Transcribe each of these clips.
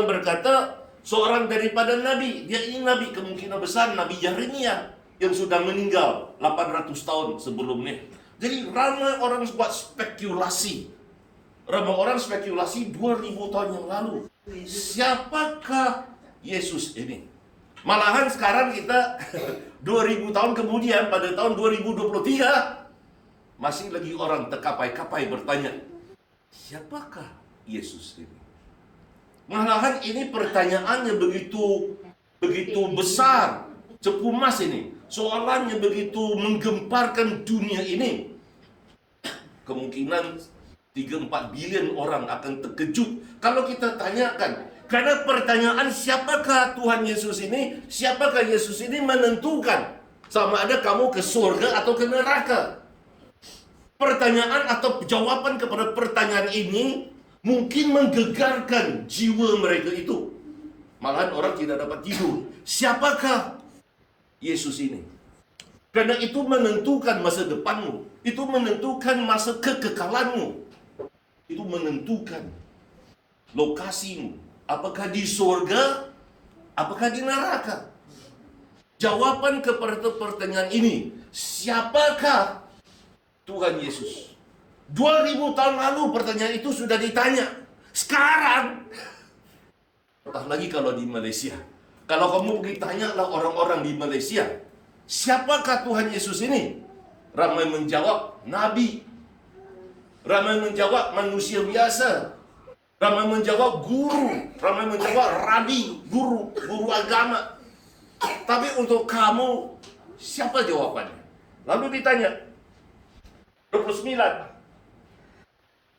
berkata seorang daripada nabi. Dia ini nabi, kemungkinan besar Nabi Yeremia yang sudah meninggal 800 tahun sebelumnya. Jadi ramai orang buat spekulasi. Ramai orang spekulasi 2000 tahun yang lalu. Siapakah Yesus ini? Malahan sekarang kita 2000 tahun kemudian, pada tahun 2023, masih lagi orang terkapai-kapai bertanya, siapakah Yesus ini? Malahan ini pertanyaannya begitu besar, cepu mas ini. Soalannya begitu menggemparkan dunia ini. Kemungkinan 3-4 bilion orang akan terkejut kalau kita tanyakan. Karena pertanyaan siapakah Tuhan Yesus ini, siapakah Yesus ini menentukan sama ada kamu ke surga atau ke neraka. Pertanyaan atau jawaban kepada pertanyaan ini mungkin menggegarkan jiwa mereka itu. Malahan orang tidak dapat tidur. Siapakah Yesus ini? Karena itu menentukan masa depanmu. Itu menentukan masa kekekalanmu. Itu menentukan lokasimu. Apakah di surga? Apakah di neraka? Jawaban kepada pertanyaan ini, siapakah Tuhan Yesus? 2000 tahun lalu pertanyaan itu sudah ditanya. Sekarang, entah lagi kalau di Malaysia. Kalau kamu pergi tanyalah orang-orang di Malaysia, siapakah Tuhan Yesus ini? Ramai menjawab, Nabi. Ramai menjawab, manusia biasa. Ramai menjawab, guru. Ramai menjawab, rabi, guru agama. Tapi untuk kamu, siapa jawabannya? Lalu ditanya, 29.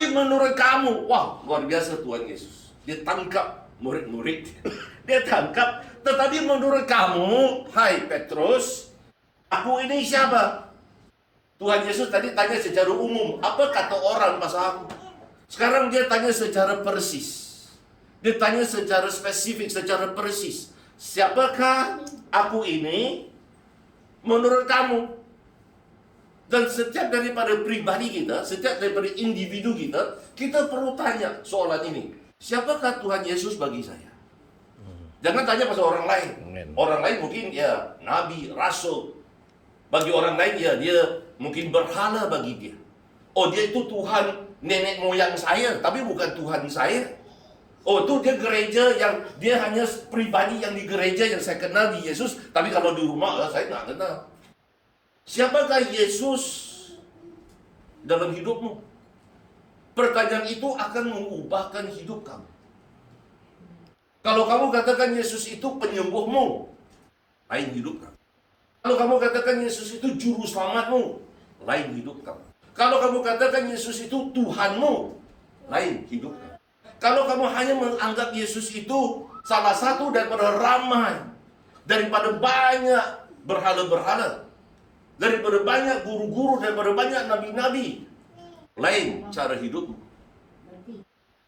Menurut kamu, wah luar biasa Tuhan Yesus. Dia tangkap murid-murid. Dia tangkap. Tetapi menurut kamu, hai Petrus, aku ini siapa? Tuhan Yesus tadi tanya secara umum, apa kata orang pasal aku? Sekarang dia tanya secara persis. Dia tanya secara spesifik, secara persis. Siapakah aku ini menurut kamu? Dan setiap daripada pribadi kita, setiap daripada individu kita, kita perlu tanya soalan ini. Siapakah Tuhan Yesus bagi saya? Jangan tanya pasal orang lain. Orang lain mungkin ya nabi, rasul. Bagi orang lain ya dia mungkin berhala bagi dia. Oh dia itu Tuhan nenek moyang saya, tapi bukan Tuhan saya. Oh itu dia gereja yang dia hanya pribadi yang di gereja yang saya kenal di Yesus, tapi kalau di rumah saya nggak kenal. Siapakah Yesus dalam hidupmu? Pertanyaan itu akan mengubahkan hidup kamu. Kalau kamu katakan Yesus itu penyembuhmu, lain hidup kamu. Kalau kamu katakan Yesus itu juru selamatmu, lain hidup kamu. Kalau kamu katakan Yesus itu Tuhanmu, lain hidup kamu. Kalau kamu hanya menganggap Yesus itu salah satu daripada ramai, daripada banyak berhala-berhala, daripada banyak guru-guru, daripada banyak nabi-nabi, lain cara hidupmu.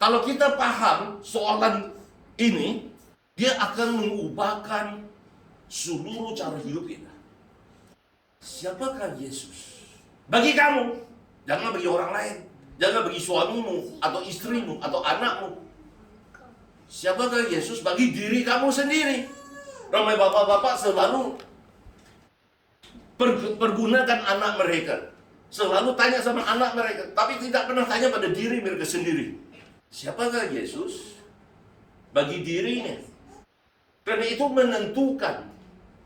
Kalau kita paham soalan ini, dia akan mengubahkan seluruh cara hidup kita. Siapakah Yesus? Bagi kamu, jangan bagi orang lain. Jangan bagi suamimu, atau istrimu, atau anakmu. Siapakah Yesus bagi diri kamu sendiri? Ramai bapak-bapak selalu pergunakan anak mereka. Selalu tanya sama anak mereka, tapi tidak pernah tanya pada diri mereka sendiri. Siapakah Yesus bagi dirinya? Karena itu menentukan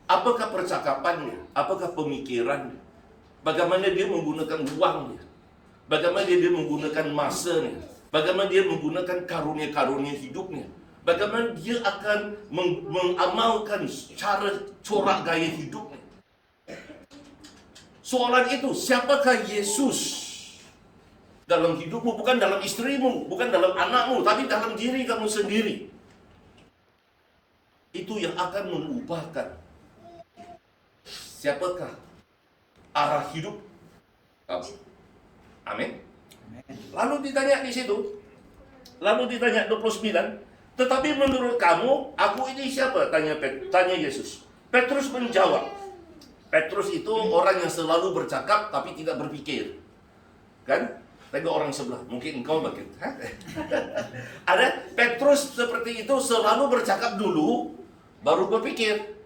apakah percakapannya, apakah pemikirannya, bagaimana dia menggunakan uangnya, bagaimana dia menggunakan masanya, bagaimana dia menggunakan karunia-karunia hidupnya, bagaimana dia akan mengamalkan cara corak gaya hidupnya. Soalan itu, siapakah Yesus dalam hidupmu? Bukan dalam istrimu, bukan dalam anakmu, tapi dalam diri kamu sendiri. Itu yang akan mengubahkan siapakah arah hidup kamu. Amin. Lalu ditanya di situ, lalu ditanya 29, tetapi menurut kamu, aku ini siapa? Tanya Yesus. Petrus menjawab. Petrus itu orang yang selalu bercakap tapi tidak berpikir. Kan? Tengok orang sebelah, mungkin engkau makin. Ada Petrus seperti itu selalu bercakap dulu, baru berpikir.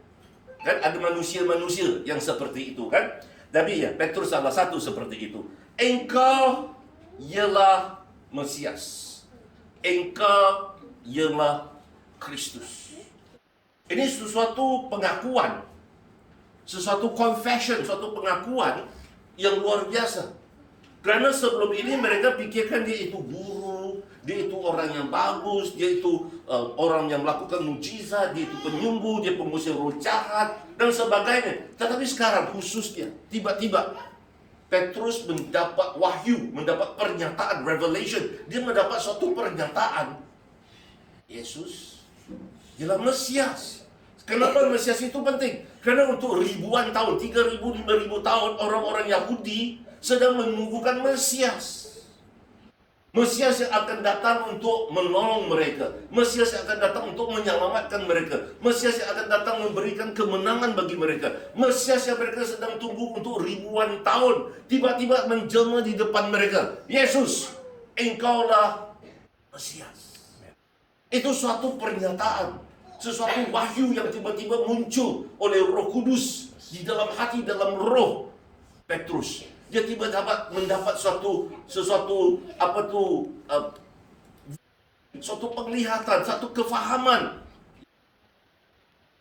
Kan ada manusia-manusia yang seperti itu kan. Tapi ya, Petrus salah satu seperti itu. Engkau ialah Mesias. Engkau ialah Kristus. Ini sesuatu pengakuan, sesuatu confession, suatu pengakuan yang luar biasa. Karena sebelum ini mereka pikirkan dia itu guru, dia itu orang yang bagus, dia itu orang yang melakukan mujizat, dia itu penyembuh, dia pengusir roh jahat, dan sebagainya. Tetapi sekarang khususnya, tiba-tiba Petrus mendapat wahyu, mendapat pernyataan, revelation. Dia mendapat suatu pernyataan. Yesus ialah Mesias. Kenapa Mesias itu penting? Karena untuk ribuan tahun, 3.000, 5.000 tahun, orang-orang Yahudi sedang menunggukan Mesias. Mesias yang akan datang untuk menolong mereka. Mesias yang akan datang untuk menyelamatkan mereka. Mesias yang akan datang memberikan kemenangan bagi mereka. Mesias yang mereka sedang tunggu untuk ribuan tahun, tiba-tiba menjelma di depan mereka. Yesus, engkaulah Mesias. Itu suatu pernyataan, sesuatu wahyu yang tiba-tiba muncul oleh Roh Kudus di dalam hati, dalam roh Petrus. Dia tiba-tiba mendapat suatu penglihatan, satu kefahaman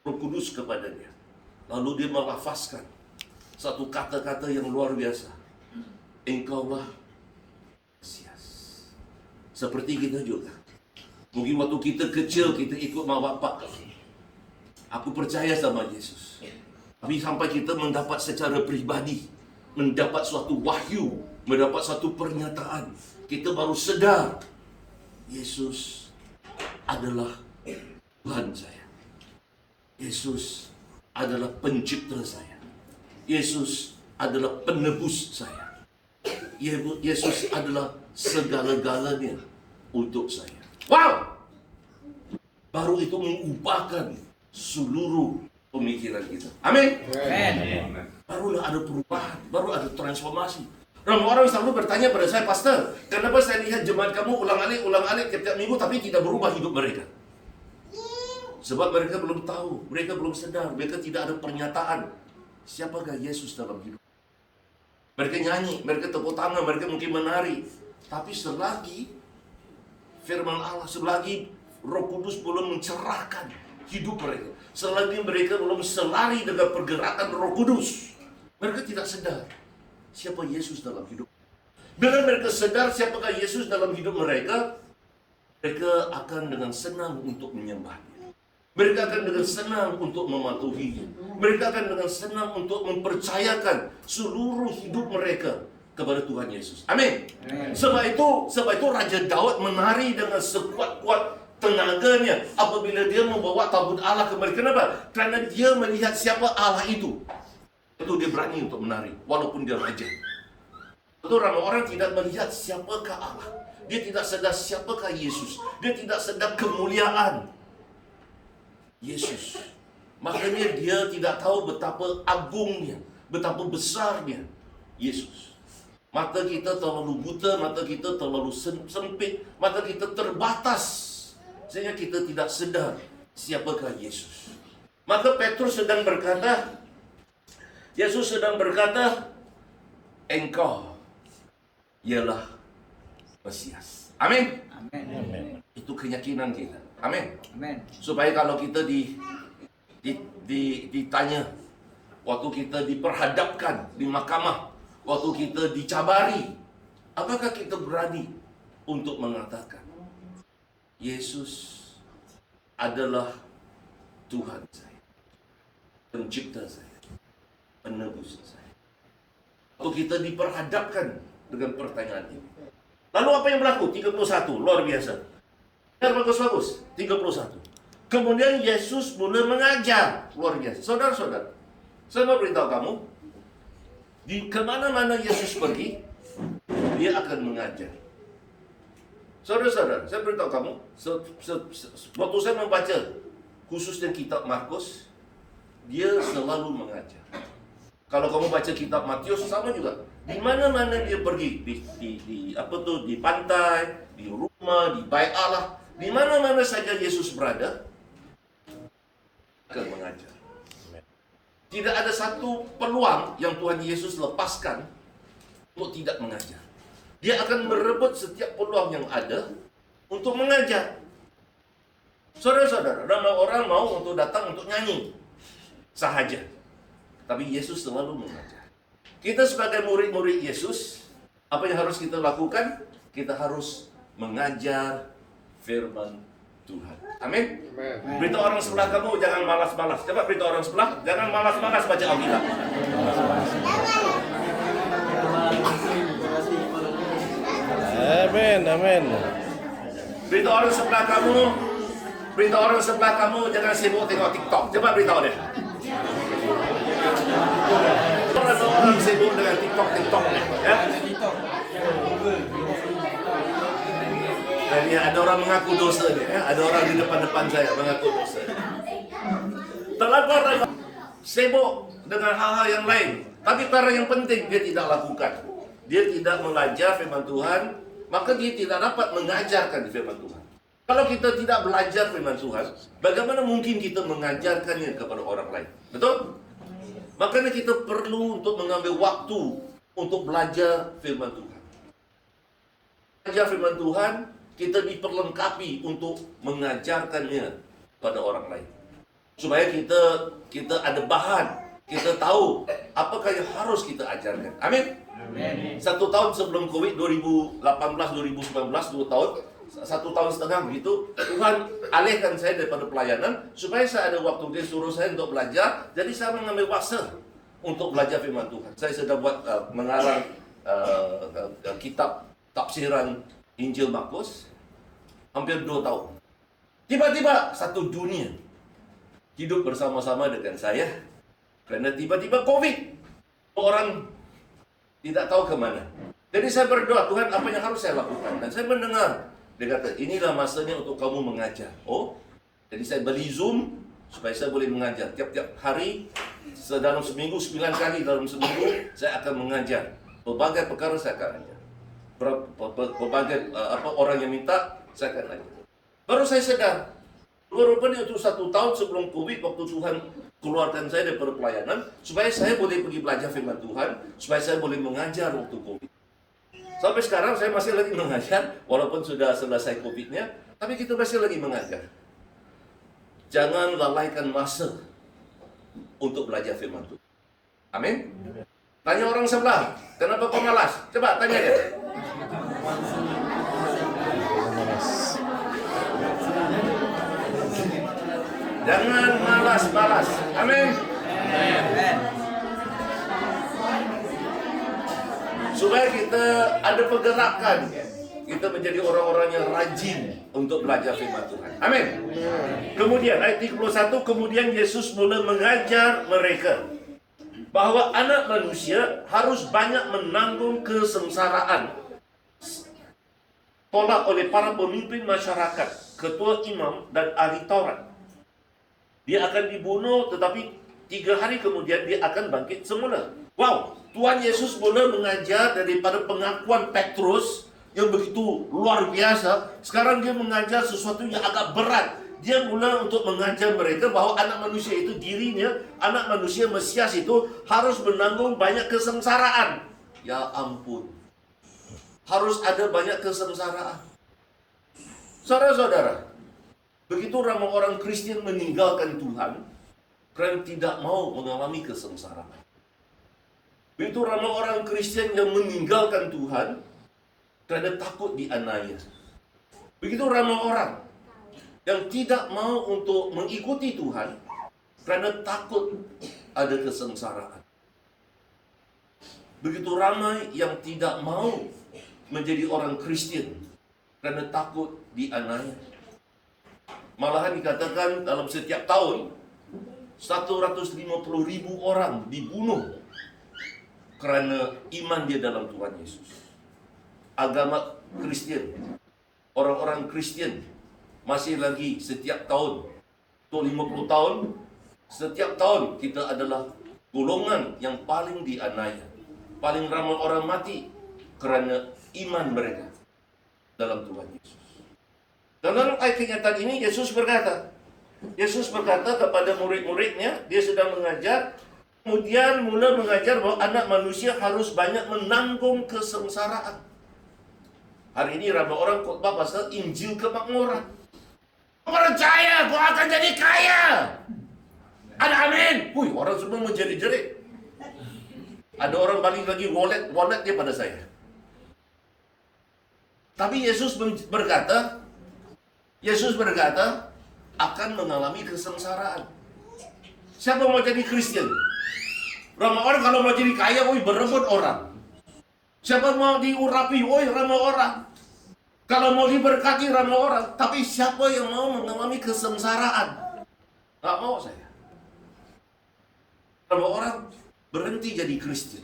Roh Kudus kepadanya. Lalu dia melafazkan satu kata-kata yang luar biasa. Engkaulah Mesias. Seperti kita juga. Mungkin waktu kita kecil, kita ikut mak bapak. Aku percaya sama Yesus. Tapi sampai kita mendapat secara pribadi, mendapat suatu wahyu, mendapat satu pernyataan, kita baru sedar Yesus adalah Tuhan saya. Yesus adalah pencipta saya. Yesus adalah penebus saya. Yesus adalah segala-galanya untuk saya. Wow! Baru itu mengubahkan seluruh pemikiran kita. Amin. Amen. Barulah ada perubahan, baru ada transformasi. Orang selalu bertanya pada saya, Pastor, kenapa saya lihat jemaat kamu ulang-alik tiap minggu tapi tidak berubah hidup mereka? Sebab mereka belum tahu, mereka belum sadar, mereka tidak ada pernyataan siapakah Yesus dalam hidup. Mereka nyanyi, mereka tepuk tangan, mereka mungkin menari, tapi selagi firman Allah, selagi Roh Kudus belum mencerahkan hidup mereka, selagi mereka belum selari dengan pergerakan Roh Kudus, mereka tidak sadar siapa Yesus dalam hidup. Bila mereka sadar siapakah Yesus dalam hidup mereka, mereka akan dengan senang untuk menyembahnya. Mereka akan dengan senang untuk mematuhinya. Mereka akan dengan senang untuk mempercayakan seluruh hidup mereka kepada Tuhan Yesus. Amin. Sebab itu Raja Daud menari dengan sekuat-kuat tenaganya apabila dia membawa tabut Allah kembali. Kenapa? Karena dia melihat siapa Allah itu. Itu dia berani untuk menari walaupun dia raja. Betul, ramai orang tidak melihat siapakah Allah. Dia tidak sedar siapakah Yesus. Dia tidak sedar kemuliaan Yesus. Makanya dia tidak tahu betapa agungnya, betapa besarnya Yesus. Mata kita terlalu buta, mata kita terlalu sempit, mata kita terbatas, sehingga kita tidak sedar siapakah Yesus. Maka Petrus sedang berkata, Yesus sedang berkata, engkau ialah Mesias. Amin. Amin. Itu keyakinan kita. Amin. Amin. Supaya kalau kita ditanya, waktu kita diperhadapkan di mahkamah, waktu kita dicabari, apakah kita berani untuk mengatakan Yesus adalah Tuhan saya, pencipta saya, penebus saya? Waktu kita diperhadapkan dengan pertanyaan ini, lalu apa yang berlaku? 31, luar biasa. Bagus-bagus, 31. Kemudian Yesus mulai mengajar, luar biasa. Saudara-saudara, saya mau beritahu kamu, di kemana-mana Yesus pergi, dia akan mengajar. Saudara-saudara, saya beritahu kamu, waktu saya membaca khususnya kitab Markus, dia selalu mengajar. Kalau kamu baca kitab Matius, sama juga. Di mana-mana dia pergi, di pantai, di rumah, di bait Allah, di mana-mana saja Yesus berada, akan mengajar. Tidak ada satu peluang yang Tuhan Yesus lepaskan untuk tidak mengajar. Dia akan merebut setiap peluang yang ada untuk mengajar. Saudara-saudara, ramai orang mau untuk datang untuk nyanyi sahaja, tapi Yesus selalu mengajar. Kita sebagai murid-murid Yesus, apa yang harus kita lakukan? Kita harus mengajar firman Tuhan. Amin. Beritahu orang sebelah kamu, jangan malas-malas. Coba beritahu orang sebelah, jangan malas-malas baca Alkitab. Amin, amin. Beritahu orang sebelah kamu, jangan sibuk tengok TikTok. Coba beritahu dia. Orang sibuk dengan TikTok ya. Dan ya, ada orang mengaku dosa dia, ya. Ada orang di depan saya mengaku dosa. Terlalu sibuk dengan hal-hal yang lain, tapi perkara yang penting dia tidak lakukan. Dia tidak belajar firman Tuhan, maka dia tidak dapat mengajarkan firman Tuhan. Kalau kita tidak belajar firman Tuhan, bagaimana mungkin kita mengajarkannya kepada orang lain? Betul? Makanya kita perlu untuk mengambil waktu untuk belajar firman Tuhan. Belajar firman Tuhan, kita diperlengkapi untuk mengajarkannya pada orang lain. Supaya kita ada bahan, kita tahu apakah yang harus kita ajarkan. Amin. 1 tahun sebelum COVID 2018-2019, 2 tahun, 1 tahun setengah begitu, Tuhan alihkan saya daripada pelayanan supaya saya ada waktu. Dia suruh saya untuk belajar, jadi saya mengambil masa untuk belajar firman Tuhan. Saya sudah buat mengarang kitab tafsiran Injil Markus hampir 2 tahun. Tiba-tiba satu dunia hidup bersama-sama dengan saya kerana tiba-tiba COVID. Orang tidak tahu ke mana. Jadi saya berdoa, Tuhan apa yang harus saya lakukan? Dan saya mendengar, dia kata, inilah masanya untuk kamu mengajar. Oh, jadi saya beli Zoom supaya saya boleh mengajar. Tiap-tiap hari, dalam seminggu, 9 kali dalam seminggu, saya akan mengajar. Berbagai perkara saya akan ajar. Berbagai orang yang minta, saya akan ajar. Baru saya sedar, rupanya itu 1 tahun sebelum COVID, waktu Tuhan keluarkan saya daripada pelayanan, supaya saya boleh pergi belajar firman Tuhan, supaya saya boleh mengajar waktu COVID. Sampai sekarang saya masih lagi mengajar, walaupun sudah selesai COVID-nya, tapi kita masih lagi mengajar. Jangan lalaikan masa untuk belajar firman Tuhan. Amin. Tanya orang sebelah, kenapa kau malas? Coba tanya dia. Jangan malas-malas. Amin. Supaya kita ada pergerakan, kita menjadi orang-orang yang rajin untuk belajar firman Tuhan. Amin. Kemudian ayat 31, kemudian Yesus mula mengajar mereka bahwa anak manusia harus banyak menanggung kesengsaraan, tolak oleh para pemimpin masyarakat, ketua imam dan ahli Taurat. Dia akan dibunuh, tetapi 3 hari kemudian dia akan bangkit semula. Wow, Tuhan Yesus mula mengajar daripada pengakuan Petrus yang begitu luar biasa. Sekarang dia mengajar sesuatu yang agak berat. Dia mula untuk mengajar mereka bahwa anak manusia itu dirinya, anak manusia Mesias itu harus menanggung banyak kesengsaraan. Ya ampun, harus ada banyak kesengsaraan. Saudara-saudara, begitu ramai orang Kristen meninggalkan Tuhan kerana tidak mau mengalami kesengsaraan. Begitu ramai orang Kristen yang meninggalkan Tuhan kerana takut dianiaya. Begitu ramai orang yang tidak mau untuk mengikuti Tuhan kerana takut ada kesengsaraan. Begitu ramai yang tidak mau menjadi orang Kristen kerana takut dianiaya. Malahan dikatakan dalam setiap tahun 150,000 orang dibunuh kerana iman dia dalam Tuhan Yesus. Agama Kristen, orang-orang Kristen masih lagi setiap tahun, untuk 50 tahun, setiap tahun kita adalah golongan yang paling dianiaya. Paling ramai orang mati kerana iman mereka dalam Tuhan Yesus. Dalam ayat kenyataan ini Yesus berkata kepada murid-muridnya, dia sedang mengajar, kemudian mula mengajar bahwa anak manusia harus banyak menanggung kesengsaraan. Hari ini ramai orang khotbah pasal Injil kemakmuran. Percaya, kau akan jadi kaya. Ada amin. Orang semua menjerit-jerit. Ada orang balik lagi wallet dia pada saya. Tapi Yesus berkata akan mengalami kesengsaraan. Siapa mau jadi Kristen? Ramai orang kalau mau jadi kaya, berebut orang. Siapa mau diurapi, ramai orang. Kalau mau diberkati, ramai orang. Tapi siapa yang mau mengalami kesengsaraan? Nggak mau saya. Ramai orang berhenti jadi Kristen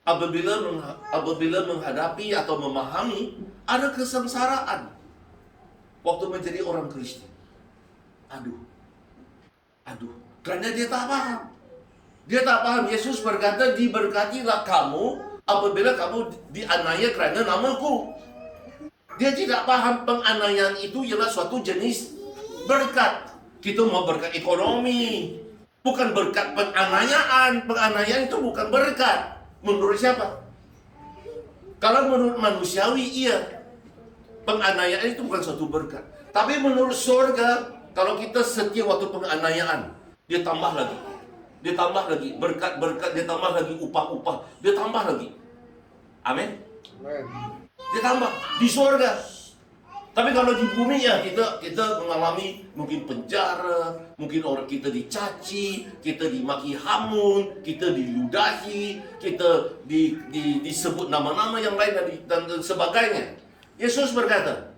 apabila menghadapi atau memahami ada kesengsaraan waktu menjadi orang Kristen. Aduh, karena dia tak paham. Yesus berkata, diberkatilah kamu apabila kamu dianiaya kerana namaku. Dia tidak paham penganiayaan itu ialah suatu jenis berkat. Kita mau berkat ekonomi, bukan berkat penganiayaan. Penganiayaan itu bukan berkat. Menurut siapa? Kalau menurut manusiawi, iya. Penganiayaan itu bukan suatu berkat. Tapi menurut surga, kalau kita setia waktu penganiayaan, dia tambah lagi. Berkat-berkat, dia tambah lagi upah-upah. Dia tambah lagi. Amin. Dia tambah di surga. Tapi kalau di bumi ya kita mengalami mungkin penjara, mungkin orang kita dicaci, kita dimaki hamun, kita diludahi, kita disebut nama-nama yang lain dan sebagainya. Yesus berkata,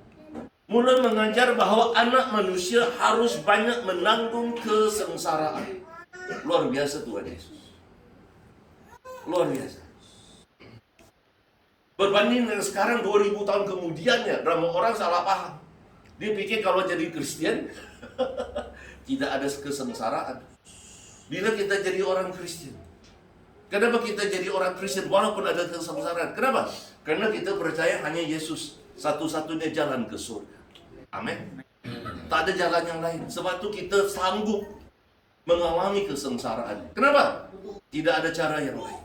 mulai mengajar bahwa anak manusia harus banyak menanggung kesengsaraan. Luar biasa Tuhan Yesus. Luar biasa. Berbanding dengan sekarang 2000 tahun kemudiannya, ramai orang salah paham. Dia pikir kalau jadi Kristen tidak ada kesengsaraan. Bila kita jadi orang Kristen, kenapa kita jadi orang Kristen walaupun ada kesengsaraan? Kenapa? Karena kita percaya hanya Yesus satu-satunya jalan ke surga. Amin. Tak ada jalan yang lain. Sebab itu kita sanggup mengalami kesengsaraan. Kenapa? Tidak ada cara yang lain.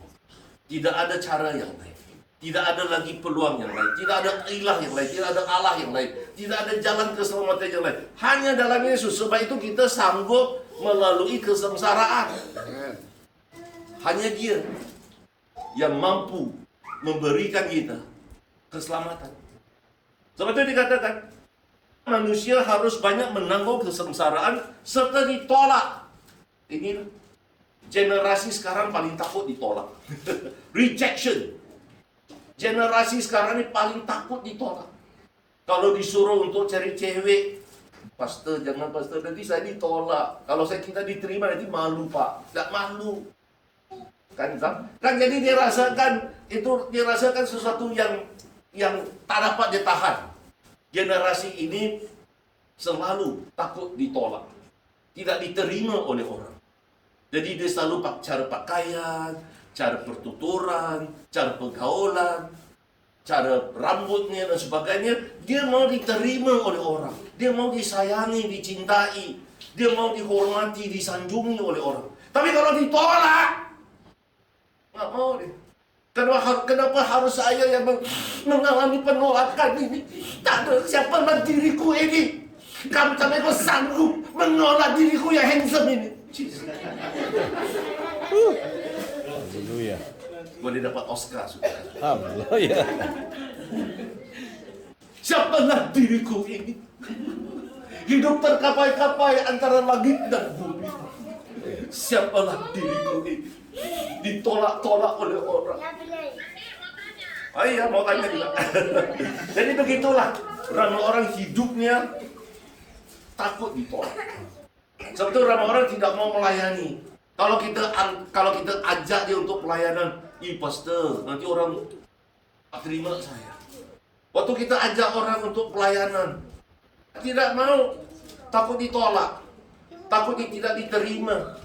Tidak ada cara yang lain. Tidak ada lagi peluang yang lain. Tidak ada ilah yang lain. Tidak ada Allah yang lain. Tidak ada jalan keselamatan yang lain. Hanya dalam Yesus. Sebab itu kita sanggup melalui kesengsaraan. Hanya Dia yang mampu memberikan kita keselamatan. Sebab itu dikatakan, manusia harus banyak menanggung kesengsaraan serta ditolak. Ini generasi sekarang paling takut ditolak. Rejection. Generasi sekarang ini paling takut ditolak. Kalau disuruh untuk cari cewek, pastor, jangan pastor, nanti saya ditolak. Kalau kita diterima nanti malu pak. Tak malu. Kan jadi dia rasakan sesuatu yang tak dapat ditahan. Generasi ini selalu takut ditolak. Tidak diterima oleh orang. Jadi dia selalu cara pakaian, cara pertuturan, cara pergaulan, cara rambutnya dan sebagainya. Dia mau diterima oleh orang. Dia mau disayangi, dicintai. Dia mau dihormati, disanjungi oleh orang. Tapi kalau ditolak, nggak mau dia. Kenapa harus saya yang mengalami penolakan ini? Tak ada siapa lah diriku ini. Kamu sampai kau sanggup menolak diriku yang handsome ini. Haleluya. Boleh dapat Oscar sudah. Haleluya. Siapalah diriku ini? Hidup terkapai-kapai antara langit dan bumi. Siapalah diriku ini? Ditolak-tolak oleh orang. Oh iya, mau tanya juga. Jadi begitulah. Ramai orang hidupnya takut ditolak. Sebab itu ramai orang tidak mau melayani. Kalau kita ajak dia untuk pelayanan, pastor, nanti orang tak terima saya. Waktu kita ajak orang untuk pelayanan, tidak mau, takut ditolak, takut tidak diterima.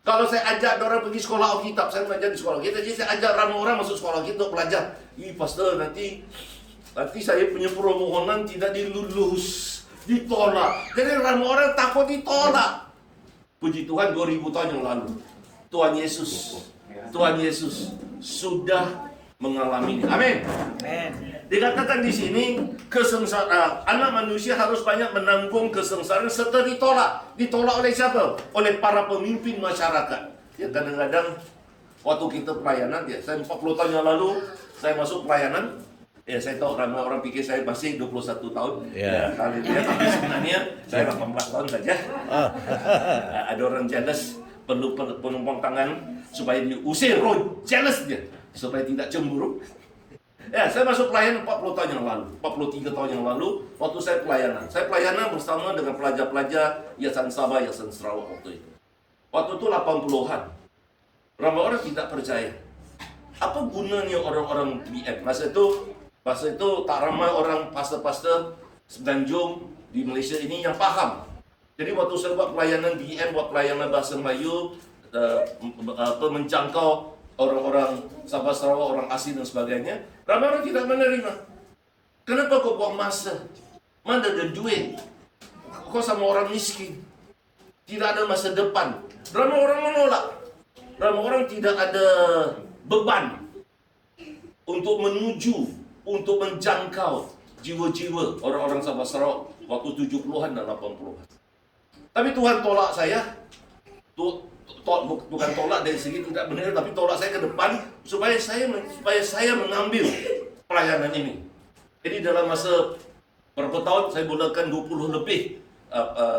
Kalau saya ajak orang pergi sekolah Alkitab, saya belajar di sekolah Alkitab, jadi saya ajak ramai orang masuk sekolah Alkitab belajar. Pastor, nanti saya punya permohonan tidak dilulus, ditolak. Jadi ramai orang takut ditolak. Puji Tuhan, 2000 tahun yang lalu Tuhan Yesus sudah mengalami ini. Amin. Dikatakan di sini, anak manusia harus banyak menanggung kesengsaraan serta ditolak. Ditolak oleh siapa? Oleh para pemimpin masyarakat. Ya, kadang-kadang waktu kita pelayanan, ya, saya 40 tahun yang lalu saya masuk pelayanan. Ya, saya tahu ramai orang pikir saya masih 21 tahun. Ya. Haleluya. Tapi sebenarnya saya 18 tahun saja. Ada orang jealous, perlu penumpang tangan supaya diusir roh jealous dia, supaya tidak cemburu. Ya, saya masuk pelayanan 40 tahun yang lalu, 43 tahun yang lalu, waktu saya pelayanan. Saya pelayanan bersama dengan pelajar-pelajar Yayasan Sabah, Yayasan Sarawak waktu itu. Waktu itu 80-an. Ramai orang tidak percaya. Apa gunanya orang-orang BM? Masa itu tak ramai orang pastor-pastor Semenanjung di Malaysia ini yang paham. Jadi waktu saya buat pelayanan BM, buat pelayanan Bahasa Melayu, menjangkau orang-orang Sabah Sarawak, orang asing dan sebagainya, ramai orang tidak menerima. Kenapa kau buang masa? Mana ada duit? Kau sama orang miskin. Tidak ada masa depan. Ramai orang menolak. Ramai orang tidak ada beban untuk menuju, untuk menjangkau jiwa-jiwa orang-orang Sabah Sarawak waktu 70-an dan 80-an. Tapi Tuhan tolak saya. Bukan tolak dari segi tidak benar, tapi tolak saya ke depan supaya saya mengambil pelayanan ini. Jadi dalam masa berapa tahun saya mulakan 20 lebih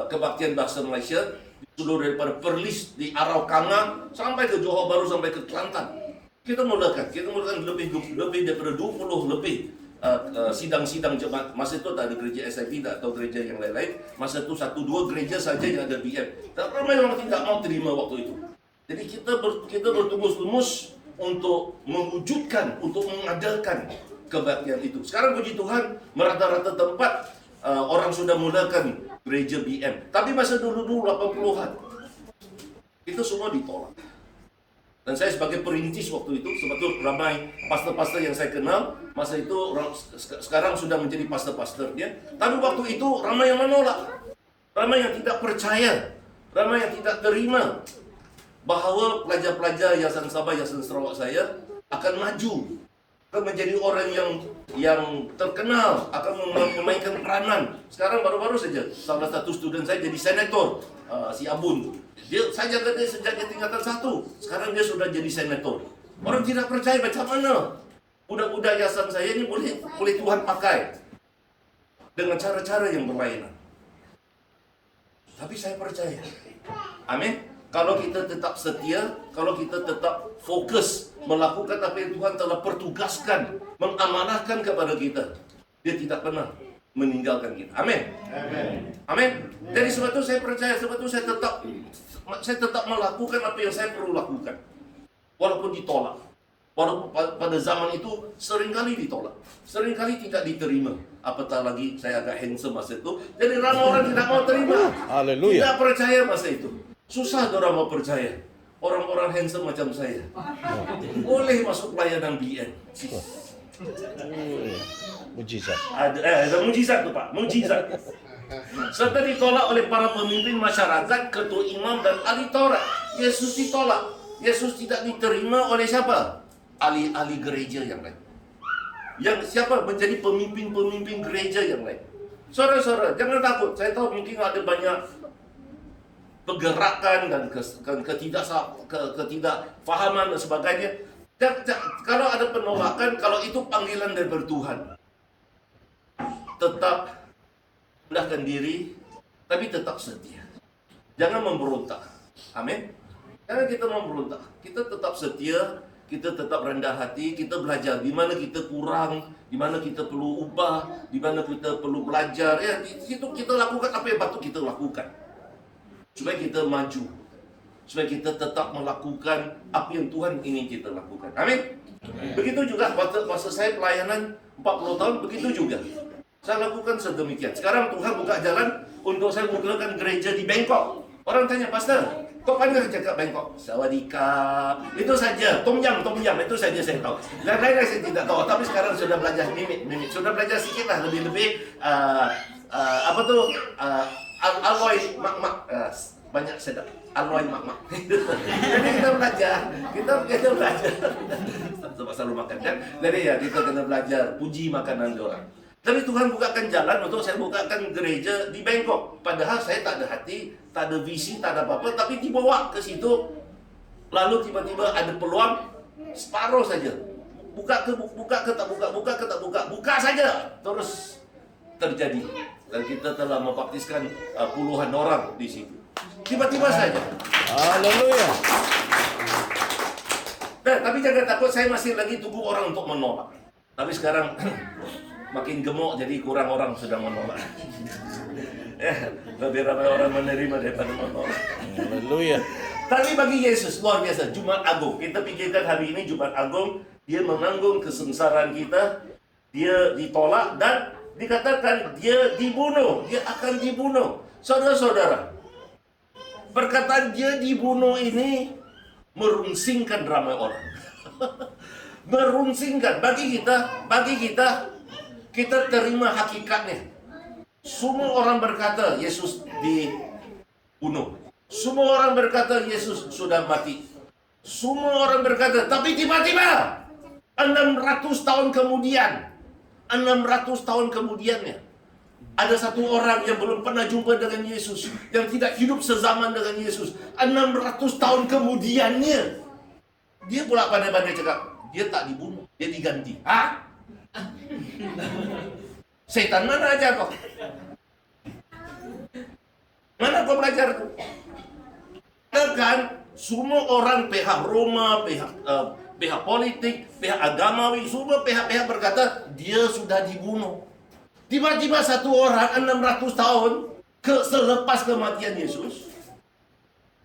kebaktian bahasa Malaysia di seluruh daripada Perlis, di Araucanga sampai ke Johor Bahru, sampai ke Kelantan. Kita mulakan lebih daripada 20 lebih sidang-sidang jemaat. Masa itu tak ada gereja SIP, tak atau gereja yang lain-lain. Masa itu 1-2 gereja saja yang ada BM. Tak ramai orang tidak mau terima waktu itu. Jadi kita bertumus-tumus untuk mewujudkan, untuk mengadakan kebaktian itu. Sekarang puji Tuhan, merata-rata tempat orang sudah mulakan gereja BM. Tapi masa dulu 80-an, itu semua ditolak. Dan saya sebagai perintis waktu itu, sebab itu ramai pastor-pastor yang saya kenal, masa itu sekarang sudah menjadi pastor-pastornya. Tapi waktu itu ramai yang menolak, ramai yang tidak percaya, ramai yang tidak terima bahawa pelajar-pelajar Yayasan Sabah, Yayasan Sarawak saya akan maju, akan menjadi orang yang terkenal, akan memainkan peranan. Sekarang baru-baru saja salah satu student saya jadi senator, si Abun. Saya jaga dia sejak dia tingkatan 1. Sekarang dia sudah jadi senator. Orang tidak percaya macam mana budak-budak yayasan saya ini boleh Tuhan pakai dengan cara-cara yang berlainan. Tapi saya percaya. Amin. Kalau kita tetap setia, kalau kita tetap fokus melakukan apa yang Tuhan telah pertugaskan, mengamanahkan kepada kita, dia tidak pernah meninggalkan kita. Amin. Amin. Jadi sebab itu saya percaya, sebab itu saya tetap melakukan apa yang saya perlu lakukan. Walaupun ditolak. Walaupun pada zaman itu seringkali ditolak. Seringkali tidak diterima. Apatah lagi saya agak handsome masa itu. Jadi ramai orang tidak mau terima. Haleluya. Tidak percaya masa itu. Susah orang mau percaya. Orang-orang handsome macam saya boleh masuk pelayanan BN. Mujizat. Ada mujizat tu Pak, mujizat. Serta ditolak oleh para pemimpin masyarakat, ketua imam dan ahli Taurat. Yesus ditolak. Yesus tidak diterima oleh siapa? Ahli-ahli gereja yang lain. Yang siapa menjadi pemimpin-pemimpin gereja yang lain. Saudara-saudara, jangan takut. Saya tahu mungkin ada banyak pergerakan dan ketidakfahaman dan sebagainya. Kalau ada penolakan, kalau itu panggilan daripada Tuhan, tetap rendahkan diri, tapi tetap setia. Jangan memberontak. Amin. Jangan kita memberontak. Kita tetap setia, kita tetap rendah hati, kita belajar di mana kita kurang, di mana kita perlu ubah, di mana kita perlu belajar. Ya, di situ kita lakukan apa yang patut kita lakukan. Supaya kita maju. Supaya kita tetap melakukan apa yang Tuhan ingin kita lakukan. Amin. Begitu juga masa saya pelayanan 40 tahun, begitu juga. Saya lakukan sedemikian. Sekarang Tuhan buka jalan untuk saya mulakan gereja di Bangkok. Orang tanya, Pastor, kok pandai cakap Bangkok? Sawadika. Itu saja. Tom yam, itu saja saya tahu. Dan lain-lain saya tidak tahu. Tapi sekarang sudah belajar mimik. Sudah belajar sedikit lah. Lebih-lebih, apa tuh, alloy mak-mak. Banyak sedap. Alloy mak-mak. Jadi kita belajar. Kita belajar. Selalu makan kan. Jadi ya, kita kena belajar. Puji makanan orang. Tapi Tuhan bukakan jalan untuk saya bukakan gereja di Bangkok. Padahal saya tak ada hati, tak ada visi, tak ada apa-apa. Tapi dibawa ke situ. Lalu tiba-tiba ada peluang separuh saja. Buka ke tak buka. Buka saja. Terus terjadi. Dan kita telah membaptiskan puluhan orang di situ. Tiba-tiba saja. Haleluya. Nah, tapi jangan takut, saya masih lagi tunggu orang untuk menolak. Tapi sekarang makin gemuk, jadi kurang orang sedang menolak. Lebih ramai orang menerima daripada menolak. Haleluya. Tapi bagi Yesus, luar biasa. Jumat Agung. Kita pikirkan hari ini Jumat Agung. Dia menanggung kesengsaraan kita. Dia ditolak dan dikatakan dia dibunuh. Dia akan dibunuh. Saudara-saudara, perkataan dia dibunuh ini merunsingkan ramai orang. Merunsingkan. Bagi kita, kita terima hakikatnya. Semua orang berkata Yesus dibunuh. Semua orang berkata Yesus sudah mati. Semua orang berkata, tapi tiba-tiba 600 tahun kemudiannya ada satu orang yang belum pernah jumpa dengan Yesus, yang tidak hidup sezaman dengan Yesus. 600 tahun kemudiannya dia pula pandai-pandai cakap, dia tak dibunuh, dia diganti. Hah? Setan mana aja kau? Mana kau belajar tu? Kan semua orang, pihak Roma, pihak politik, pihak agamawi, semua pihak-pihak berkata dia sudah dibunuh. Tiba-tiba satu orang 600 tahun selepas kematian Yesus,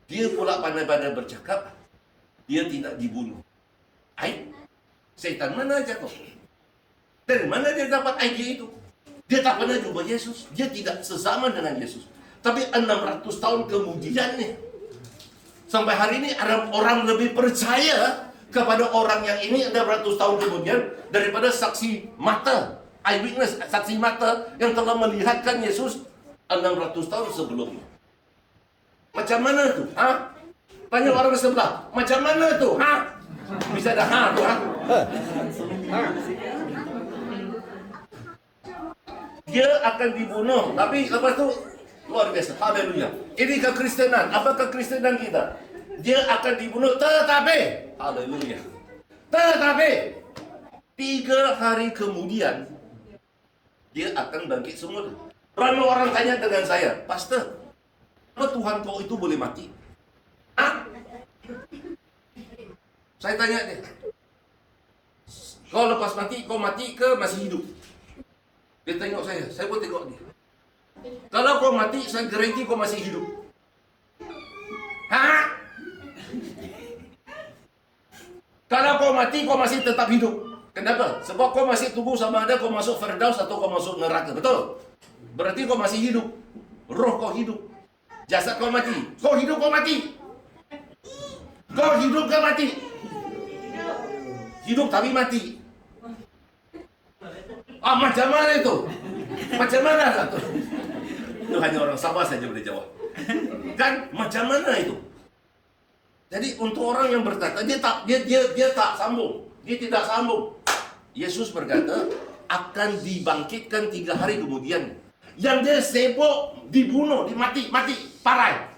dia pula pandai-pandai bercakap dia tidak dibunuh. Setan mana aja kau? Dari mana dia dapat ide itu? Dia tak pernah jumpa Yesus. Dia tidak sezaman dengan Yesus. Tapi 600 tahun kemudiannya, sampai hari ini ada orang lebih percaya kepada orang yang ini 600 tahun kemudian daripada saksi mata, eyewitness, saksi mata yang telah melihatkan Yesus 600 tahun sebelumnya. Macam mana tu? Tanya orang sebelah, macam mana tu? Bisa dah tu? Dia akan dibunuh, tapi lepas tu luar biasa. Haleluya. Ini kekristenan. Apa kekristenan kita? Dia akan dibunuh, tetapi haleluya. Tetapi 3 hari kemudian dia akan bangkit semula. Ramai orang tanya dengan saya, Pastor, apa Tuhan kau itu boleh mati? Saya tanya dia, kau lepas mati, kau mati ke masih hidup? Dia tengok saya pun tengok dia. Kalau kau mati, saya garanti kau masih hidup. Kalau kau mati, kau masih tetap hidup. Kenapa? Sebab kau masih tunggu sama ada kau masuk Firdaus atau kau masuk neraka. Betul? Berarti kau masih hidup. Roh kau hidup. Jasad kau mati. Kau hidup, kau mati. Kau hidup ke mati? Hidup tapi mati. Macam mana itu? Macam mana satu? Itu hanya orang Sabah saja boleh jawab. Kan macam mana itu? Jadi untuk orang yang berkata dia tak sambung. Dia tidak sambung. Yesus berkata akan dibangkitkan 3 hari kemudian. Yang dia sibuk dibunuh, mati, parai.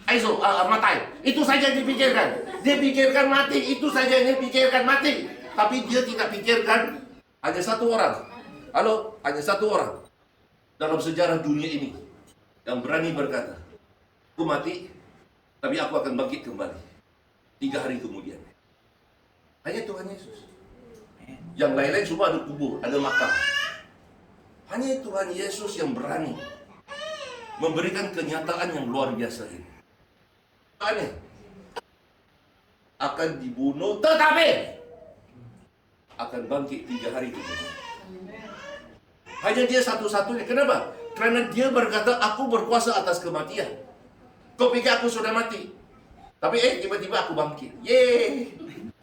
Aiso, matai. Itu saja dipikirkan. Dia pikirkan mati, itu saja dia pikirkan mati. Tapi dia tidak pikirkan hanya satu orang. Hanya satu orang dalam sejarah dunia ini yang berani berkata, aku mati, tapi aku akan bangkit kembali 3 hari kemudian. Hanya Tuhan Yesus. Yang lain-lain semua ada kubur, ada makam. Hanya Tuhan Yesus yang berani memberikan kenyataan yang luar biasa ini. Aneh. Akan dibunuh, tetapi akan bangkit 3 hari kemudian. Hanya dia satu-satunya. Kenapa? Karena dia berkata, aku berkuasa atas kematian. Kau pikir aku sudah mati? Tapi tiba-tiba aku bangkit. Yeay.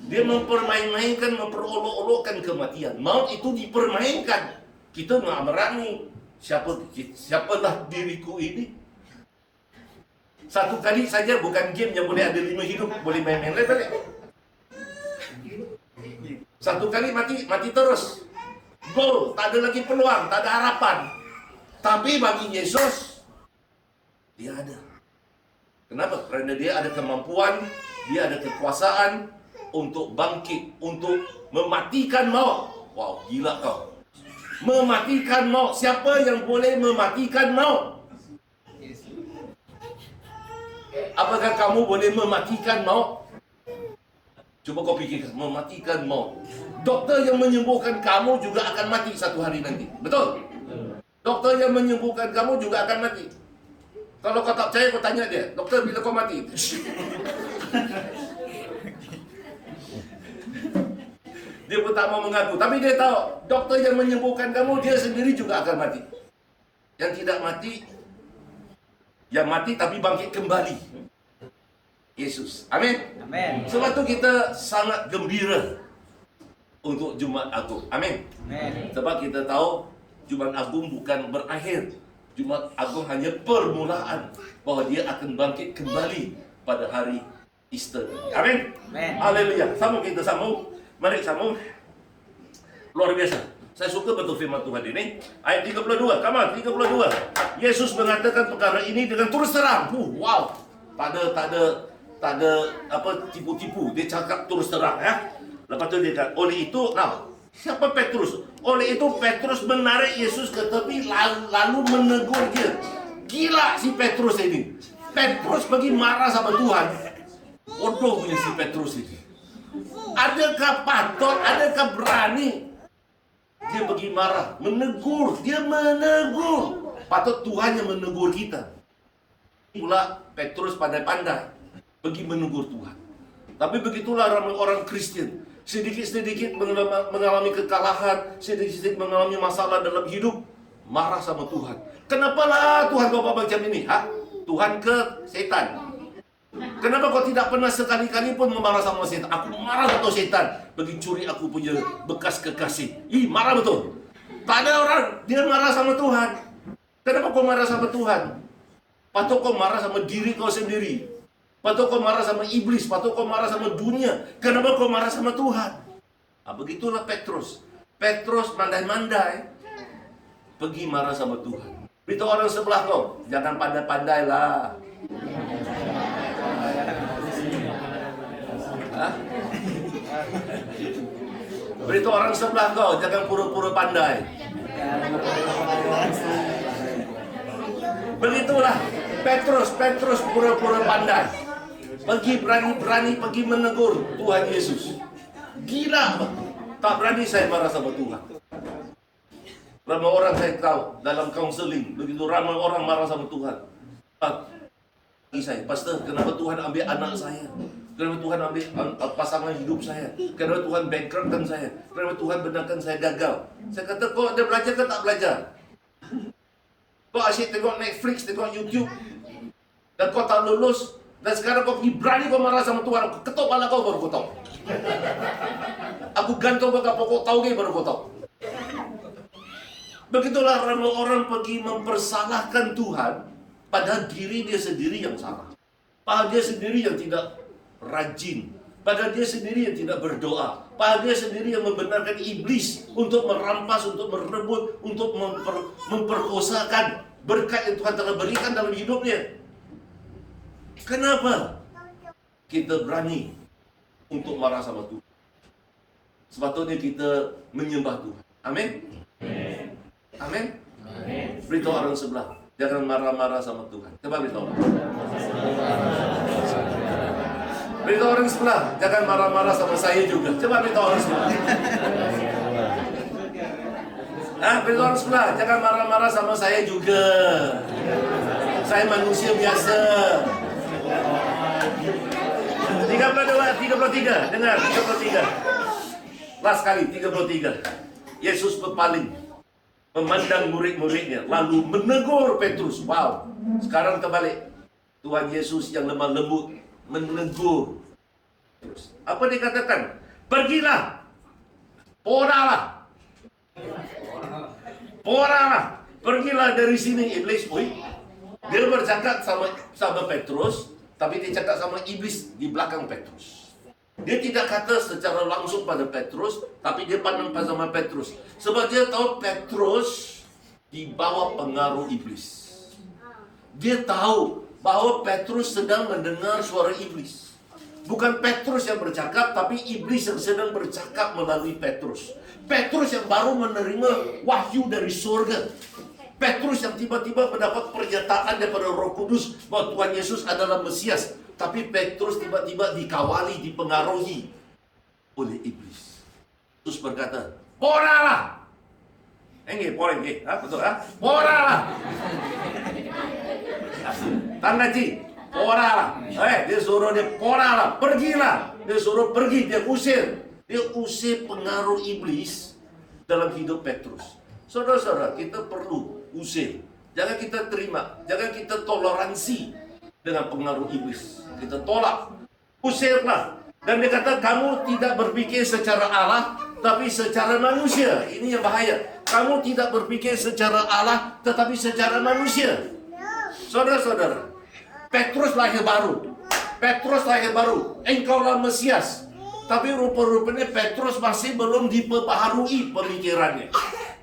Dia mempermain-mainkan, memperolok-olokkan kematian. Maut itu dipermainkan. Kita nggak berani. Siapalah diriku ini? Satu kali saja, bukan game yang boleh ada 5 hidup. Boleh main-main balik. Satu kali mati terus. Gol, tak ada lagi peluang, tak ada harapan. Tapi bagi Yesus, dia ada. Kenapa? Karena dia ada kemampuan, dia ada kekuasaan untuk bangkit, untuk mematikan maut. Wow, gila kau. Mematikan maut. Siapa yang boleh mematikan maut? Apakah kamu boleh mematikan maut? Coba kau fikirkan, mematikan maut. Doktor yang menyembuhkan kamu juga akan mati satu hari nanti. Betul? Doktor yang menyembuhkan kamu juga akan mati. Kalau kau tak percaya, kau tanya dia, doktor, bila kau mati? Dia pun tak mau mengaku. Tapi dia tahu, doktor yang menyembuhkan kamu, dia sendiri juga akan mati. Yang tidak mati, yang mati tapi bangkit kembali. Yesus. Amin. Amin. Sebab tu kita sangat gembira untuk Jumaat Agung. Amin. Amin. Sebab kita tahu Jumaat Agung bukan berakhir. Jumaat Agung hanya permulaan bahawa dia akan bangkit kembali pada hari Easter. Amin. Amin. Haleluya. Sambung, kita sambung. Mari sambung. Luar biasa. Saya suka betul firman Tuhan ini. Ayat 32. Come on, 32. Yesus mengatakan perkara ini dengan terus terang. Wow. Tak ada apa tipu-tipu. Dia cakap terus terang, ya. Lepas tu dia kata, oleh itu, siapa Petrus? Oleh itu Petrus menarik Yesus ke tepi lalu menegur dia. Gila si Petrus ini. Petrus pergi marah sama Tuhan. Bodoh punya si Petrus ini. Adakah patut, adakah berani dia pergi marah, menegur, dia menegur. Patut Tuhan yang menegur kita. Pula Petrus pandai-pandai pergi menegur Tuhan. Tapi begitulah ramai orang Kristen. Sedikit-sedikit mengalami kekalahan, sedikit-sedikit mengalami masalah dalam hidup, marah sama Tuhan. Kenapalah Tuhan kau buat macam ini? Tuhan ke setan. Kenapa kau tidak pernah sekali-kali pun memarah sama setan? Aku marah betul setan. Pergi curi aku punya bekas kekasih. Marah betul. Tak ada orang, dia marah sama Tuhan. Kenapa kau marah sama Tuhan? Patut kau marah sama diri kau sendiri. Patut kau marah sama iblis. Patut kau marah sama dunia. Kenapa kau marah sama Tuhan? Begitulah Petrus. Petrus mandai-mandai pergi marah sama Tuhan. Beritahu orang sebelah kau, jangan pandai-pandai lah. Beritahu orang sebelah kau, jangan pura-pura pandai. Begitulah Petrus pura-pura pandai. Pergi berani-berani pergi menegur Tuhan Yesus. Gila, tak berani saya marah sama Tuhan. Ramai orang saya tahu dalam counseling, begitu ramai orang marah sama Tuhan. Saya, Pastor, kenapa Tuhan ambil anak saya? Kenapa Tuhan ambil pasangan hidup saya? Kenapa Tuhan bankruptkan saya? Kenapa Tuhan benarkan saya gagal? Saya kata, kau ada belajar ke tak belajar? Kau asyik tengok Netflix, tengok YouTube, dan kau tak lulus, dan sekarang kau pergi berani kau marah sama Tuhan. Aku ketuk kepala kau baru kau tahu. Aku gantung kau pokok tahu ke baru kau tahu. Begitulah ramai orang pergi mempersalahkan Tuhan, padahal diri dia sendiri yang salah. Padahal dia sendiri yang tidak rajin. Padahal dia sendiri yang tidak berdoa. Padahal dia sendiri yang membenarkan iblis untuk merampas, untuk merebut, untuk memperkosakan berkat yang Tuhan telah berikan dalam hidupnya. Kenapa kita berani untuk marah sama Tuhan? Sepatutnya kita menyembah Tuhan. Amin? Amin? Beritahu orang sebelah, jangan marah-marah sama Tuhan. Coba beritahu. Beritahu orang sebelah, jangan marah-marah sama saya juga. Coba beritahu orang sebelah. Beritahu orang sebelah, jangan marah-marah sama saya juga. Saya manusia biasa. 33, dengar, 33. Last kali, 33. Yesus berpaling, memandang murid-muridnya, lalu menegur Petrus. Wow, sekarang terbalik. Tuhan Yesus yang lemah lembut menegur. Apa dia katakan? Pergilah, poralah, pergilah dari sini iblis. Dia bercakap sama Petrus, tapi dia cakap sama iblis di belakang Petrus. Dia tidak kata secara langsung pada Petrus, tapi dia pandang sama Petrus. Sebab dia tahu Petrus di bawah pengaruh iblis. Dia tahu bahwa Petrus sedang mendengar suara iblis. Bukan Petrus yang bercakap, tapi iblis yang sedang bercakap melalui Petrus. Petrus yang baru menerima wahyu dari surga. Petrus yang tiba-tiba mendapat pernyataan daripada Roh Kudus bahwa Tuhan Yesus adalah Mesias. Tapi Petrus tiba-tiba dikawali, dipengaruhi oleh iblis. Terus berkata, poralah. Betul ha? Poralah. Tanda Ci, poralah. Dia suruh dia poralah, pergilah. Dia suruh pergi, dia usir. Dia usir pengaruh iblis dalam hidup Petrus. Saudara-saudara, kita perlu usir. Jangan kita terima, jangan kita toleransi dengan pengaruh iblis. Kita tolak, usirlah. Dan dia kata, kamu tidak berpikir secara Allah, tapi secara manusia. Ini yang bahaya. Kamu tidak berpikir secara Allah, tetapi secara manusia. Saudara-saudara, Petrus lahir baru. Engkaulah Mesias. Tapi rupa-rupanya Petrus masih belum diperbaharui pemikirannya.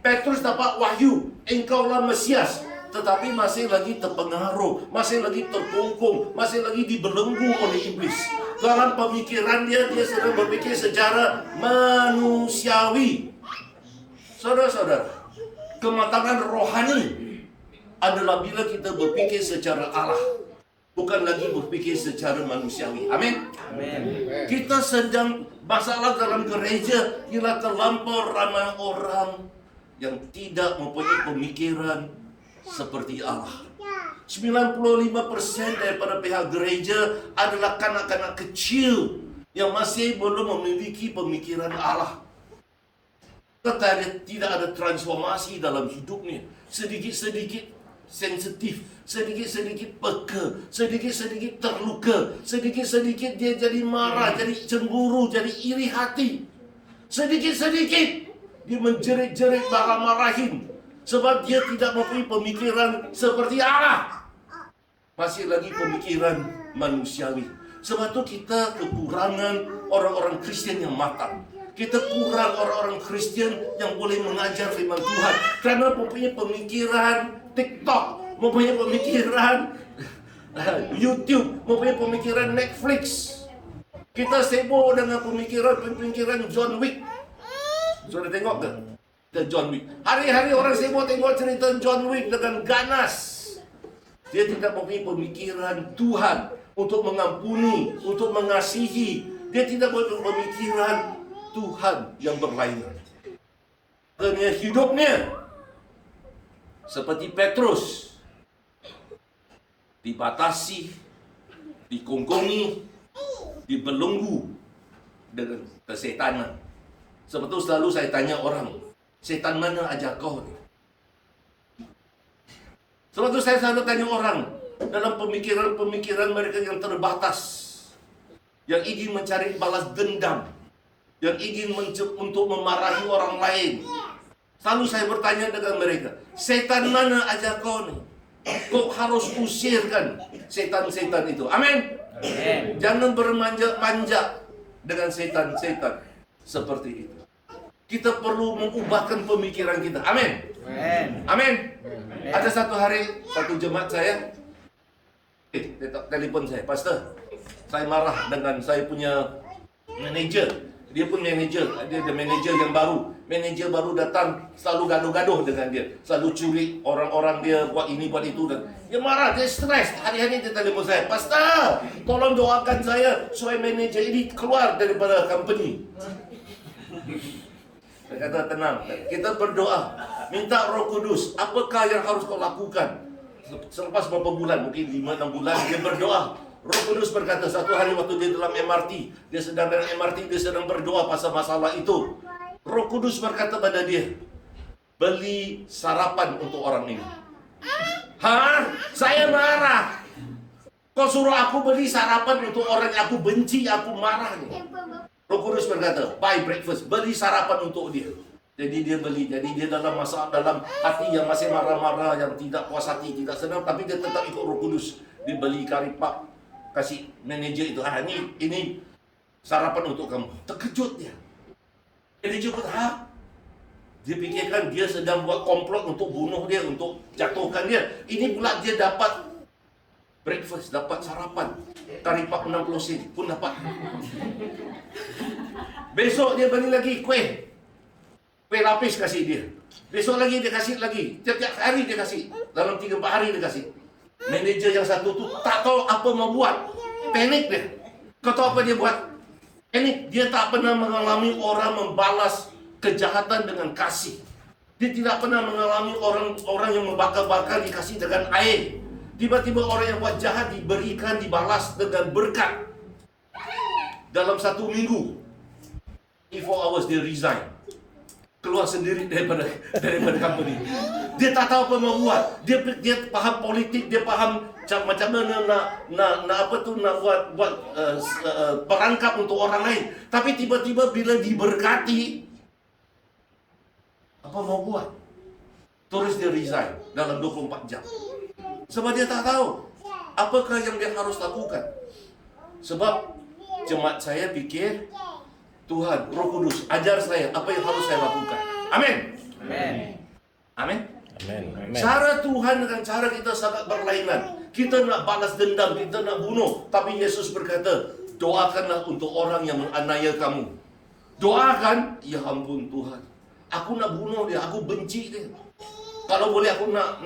Petrus dapat wahyu, engkaulah Mesias, tetapi masih lagi terpengaruh, masih lagi terkungkung, masih lagi dibelenggu oleh iblis. Dalam pemikiran dia sedang berpikir secara manusiawi. Saudara-saudara, kematangan rohani adalah bila kita berpikir secara Allah, bukan lagi berpikir secara manusiawi. Amin. Kita sedang masalah dalam gereja, ialah terlampau ramai orang yang tidak mempunyai pemikiran seperti Allah. 95% daripada pihak gereja adalah kanak-kanak kecil yang masih belum memiliki pemikiran Allah. Tidak ada transformasi dalam hidupnya. Sedikit-sedikit sensitif, sedikit-sedikit peka, sedikit-sedikit terluka, sedikit-sedikit dia jadi marah, jadi cemburu, jadi iri hati. Sedikit-sedikit dia menjerit-jerit, marah-marahin, sebab dia tidak mempunyai pemikiran seperti Allah. Masih lagi pemikiran manusiawi. Sebab itu kita kekurangan orang-orang Kristen yang matang. Kita kurang orang-orang Kristen yang boleh mengajar firman Tuhan. Kerana mempunyai pemikiran TikTok, mempunyai pemikiran YouTube, mempunyai pemikiran Netflix. Kita sibuk dengan pemikiran John Wick. Sudah tengok ke? John Wick. Hari-hari orang sibuk tengok cerita John Wick dengan ganas. Dia tidak mempunyai pemikiran Tuhan untuk mengampuni, untuk mengasihi. Dia tidak mempunyai pemikiran Tuhan yang berlainan. Kerana hidupnya seperti Petrus, dibatasi, dikongkongi, dibelenggu dengan kesetanan. Sebab itu selalu saya tanya orang, setan mana ajar kau ni? Sebab itu saya selalu tanya orang dalam pemikiran-pemikiran mereka yang terbatas, yang ingin mencari balas dendam, yang ingin untuk memarahi orang lain. Selalu saya bertanya dengan mereka, setan mana ajar kau ni? Kau harus usirkan setan-setan itu. Amin. Jangan bermanja-manja dengan setan-setan seperti itu. Kita perlu mengubahkan pemikiran kita. Amin. Amin. Ada satu hari, satu jemaat saya telefon saya, Pastor, saya marah dengan saya punya manager. Dia pun manager, dia ada manager yang baru. Manager baru datang, selalu gaduh-gaduh dengan dia, selalu curi orang-orang dia, buat ini, buat itu. Dan dia marah, dia stres. Hari-hari dia telefon saya, Pastor, tolong doakan saya supaya manager ini keluar daripada company. Saya kata, tenang, kita berdoa, minta Roh Kudus, apakah yang harus kau lakukan? Selepas beberapa bulan, mungkin 5-6 bulan, dia berdoa. Roh Kudus berkata, satu hari waktu dia dalam MRT, dia sedang dalam MRT, dia sedang berdoa pasal masalah itu. Roh Kudus berkata pada dia, beli sarapan untuk orang ini. Saya marah. Kau suruh aku beli sarapan untuk orang yang aku benci, aku marah nih. Roh Kudus berkata, buy breakfast, beli sarapan untuk dia. Jadi dia beli, jadi dia dalam hati yang masih marah-marah, yang tidak puas hati, tidak senang, tapi dia tetap ikut Roh Kudus. Dia beli kari pap, kasih manajer itu, ini sarapan untuk kamu. Terkejut dia. Manajer berkata, dia fikirkan dia sedang buat komplot untuk bunuh dia, untuk jatuhkan dia. Ini pula dia dapat breakfast, dapat sarapan. Kari pap 60 sen pun dapat. Besok dia beli lagi kuih lapis kasih dia. Besok lagi dia kasih lagi. Tiap-tiap hari dia kasih. Dalam 3-4 hari dia kasih. Manager yang satu tu tak tahu apa mau buat. Panik dia. Kau tahu apa dia buat? Panik. Dia tak pernah mengalami orang membalas kejahatan dengan kasih. Dia tidak pernah mengalami orang yang membakar-bakar dikasih dengan air. Tiba-tiba orang yang buat jahat diberikan, dibalas dengan berkat. Dalam 1 minggu, 4 hours dia resign. Keluar sendiri daripada company. Dia tak tahu apa mau buat. Dia faham politik, dia faham macam mana nak buat perangkap untuk orang lain. Tapi tiba-tiba bila diberkati, apa mau buat? Terus dia resign dalam 24 jam. Sebab dia tak tahu apakah yang dia harus lakukan. Sebab jemaat saya fikir, Tuhan, Roh Kudus, ajar saya apa yang harus saya lakukan. Amin. Amin. Amin. Amin. Cara Tuhan dengan cara kita sangat berlainan. Kita nak balas dendam, kita nak bunuh. Tapi Yesus berkata, doakanlah untuk orang yang menganiaya kamu. Doakan, ya ampun Tuhan, aku nak bunuh dia, aku benci dia. Kalau boleh aku nak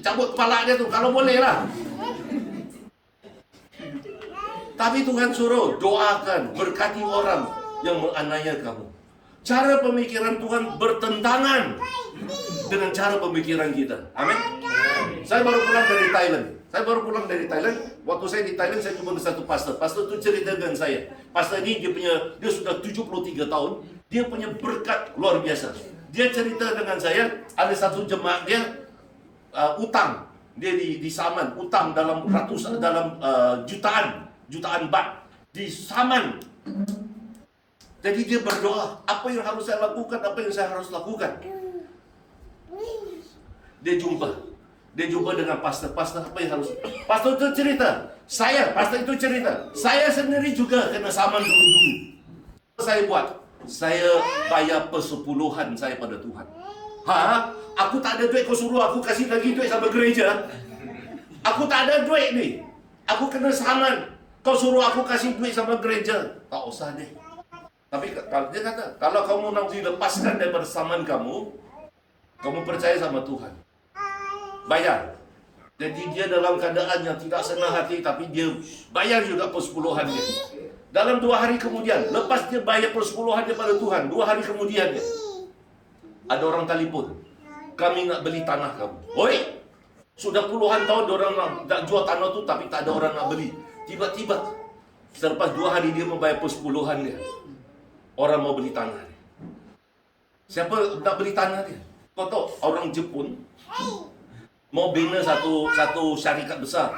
cabut kepala dia tu, kalau boleh lah. Tapi Tuhan suruh doakan, berkati orang yang menganiaya kamu. Cara pemikiran Tuhan bertentangan dengan cara pemikiran kita. Amin. Saya baru pulang dari Thailand. Waktu saya di Thailand, saya jumpa satu pastor. Pastor tu cerita dengan saya. Pastor ni dia sudah 73 tahun. Dia punya berkat luar biasa. Dia cerita dengan saya, ada satu jemaat dia utang. Dia di Saman, utang dalam jutaan baht di Saman. Jadi dia berdoa, apa yang harus saya lakukan, apa yang saya harus lakukan. Dia jumpa dengan pastor apa yang harus. Pastor itu cerita, pastor itu cerita, saya sendiri juga kena saman dulu. Saya buat, saya bayar persepuluhan saya pada Tuhan. Aku tak ada duit, kau suruh aku kasih lagi duit sama gereja. Aku tak ada duit ni. Aku kena saman. Kau suruh aku kasih duit sama gereja. Tak usah deh. Tapi dia kata, kalau kamu nak dilepaskan daripada saman kamu percaya sama Tuhan, bayar. Jadi dia dalam keadaan yang tidak senang hati, tapi dia bayar juga persepuluhan dia. Dalam 2 hari kemudian, lepas dia bayar persepuluhan dia pada Tuhan, 2 hari kemudian dia, ada orang telefon, kami nak beli tanah kamu. Oi, sudah puluhan tahun orang nak jual tanah tu, tapi tak ada orang nak beli. Tiba-tiba, selepas 2 hari dia membayar persepuluhan dia, orang mau beli tanah dia. Siapa nak beli tanah dia? Kau tahu, orang Jepun mau bina satu syarikat besar.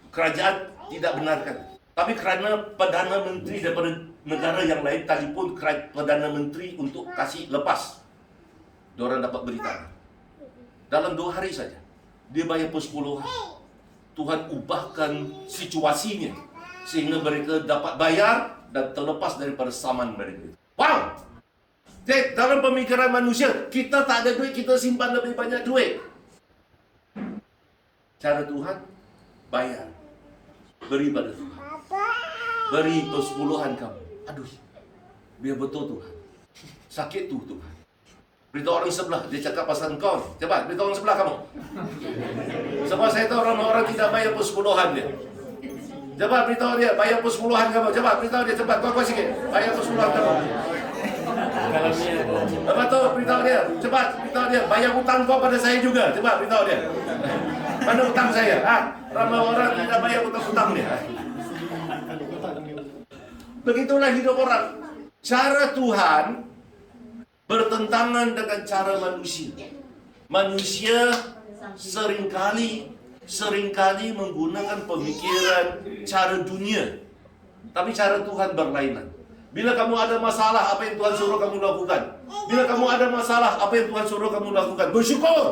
Kerajaan tidak benarkan. Tapi kerana Perdana Menteri daripada negara yang lain telefon Perdana Menteri untuk kasih lepas, diorang dapat beli tanah. Dalam 2 hari saja, dia bayar persepuluhan. Tuhan ubahkan situasinya sehingga mereka dapat bayar dan terlepas daripada saman mereka. Wow! Dalam pemikiran manusia, kita tak ada duit, kita simpan lebih banyak duit. Cara Tuhan, bayar. Beri pada Tuhan. Beri persepuluhan kamu. Aduh, biar betul Tuhan. Sakit tu Tuhan. Beritahu orang sebelah, dia cakap pasal kau. Cepat, beritahu orang sebelah kamu. Sebab saya tahu orang-orang tidak bayar persepuluhan dia. Cepat beritahu dia, bayar persepuluhan kamu. Cepat beritahu dia, cepat. Kau sikit, bayar persepuluhan kamu. Lepas tu beritahu dia, cepat beritahu dia, bayar hutang kau pada saya juga. Cepat beritahu dia. Mana hutang saya? Ramai orang tidak bayar hutang dia. Begitulah hidup orang. Cara Tuhan bertentangan dengan cara manusia. Manusia seringkali seringkali menggunakan pemikiran cara dunia. Tapi cara Tuhan berlainan. Bila kamu ada masalah, apa yang Tuhan suruh kamu lakukan? Bila kamu ada masalah, apa yang Tuhan suruh kamu lakukan? Bersyukur.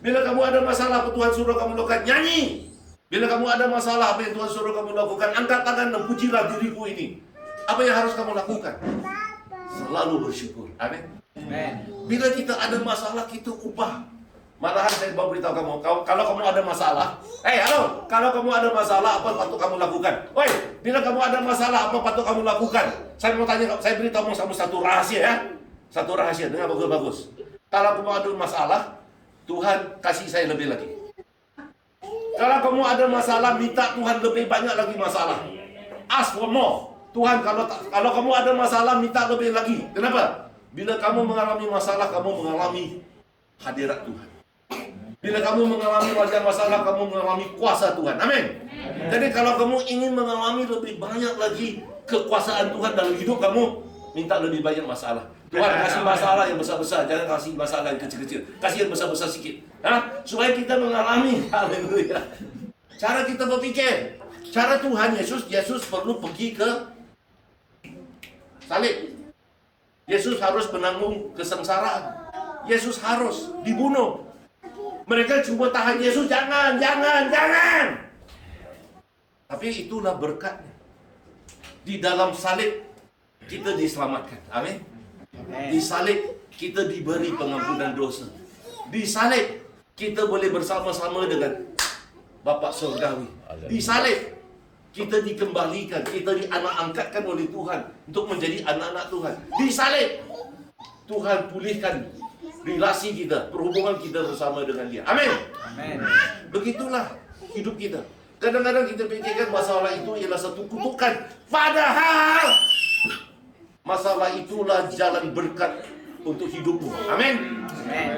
Bila kamu ada masalah, apa Tuhan suruh kamu lakukan? Nyanyi. Bila kamu ada masalah, apa yang Tuhan suruh kamu lakukan? Angkat tangan dan pujilah diriku ini. Apa yang harus kamu lakukan? Selalu bersyukur. Amin. Bila kita ada masalah, kita ubah. Malahan saya mau beritahu kamu, kalau kamu ada masalah, halo, kalau kamu ada masalah, apa patut kamu lakukan? Woi, bila kamu ada masalah, apa patut kamu lakukan? Saya mau tanya, saya beritahu kamu satu rahasia ya. Satu rahasia, dengar bagus-bagus. Kalau kamu ada masalah, Tuhan kasih saya lebih lagi. Kalau kamu ada masalah, minta Tuhan lebih banyak lagi masalah. Ask for more. Tuhan, kalau kamu ada masalah, minta lebih lagi. Kenapa? Bila kamu mengalami masalah, kamu mengalami hadirat Tuhan. Bila kamu mengalami wajah masalah, kamu mengalami kuasa Tuhan. Amin. Jadi kalau kamu ingin mengalami lebih banyak lagi kekuasaan Tuhan dalam hidup kamu, minta lebih banyak masalah. Tuhan kasih masalah yang besar-besar, jangan kasih masalah yang kecil-kecil. Kasih yang besar-besar sikit. Supaya kita mengalami. Haleluya. Cara kita berpikir. Cara Tuhan Yesus perlu pergi ke salib. Yesus harus menanggung kesengsaraan. Yesus harus dibunuh. Mereka cuma tahan Yesus, jangan. Tapi itulah berkatnya. Di dalam salib kita diselamatkan. Amin. Di salib kita diberi pengampunan dosa. Di salib kita boleh bersama-sama dengan Bapa Surgawi. Di salib kita dikembalikan, kita dianak-angkatkan oleh Tuhan untuk menjadi anak-anak Tuhan. Di salib Tuhan pulihkan relasi kita, perhubungan kita bersama dengan Dia. Amin. Amin. Begitulah hidup kita. Kadang-kadang kita pikirkan masalah itu ialah satu kutukan. Padahal masalah itulah jalan berkat untuk hidupmu. Amin.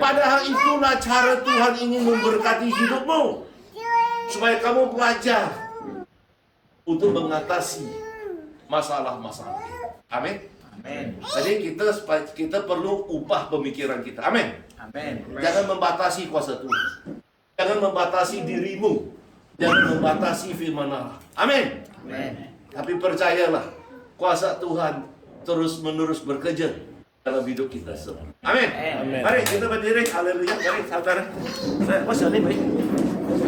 Padahal itulah cara Tuhan ingin memberkati hidupmu. Supaya kamu belajar untuk mengatasi masalah-masalah. Amin. Amin. Jadi kita perlu ubah pemikiran kita. Amin. Amin. Jangan membatasi kuasa Tuhan. Jangan membatasi dirimu. Jangan membatasi firman Allah. Amin. Amin. Tapi percayalah, kuasa Tuhan terus-menerus bekerja dalam hidup kita semua. Amin. Amin. Mari kita berdiri. Haleluya. Mari saudara. What's your name, baik?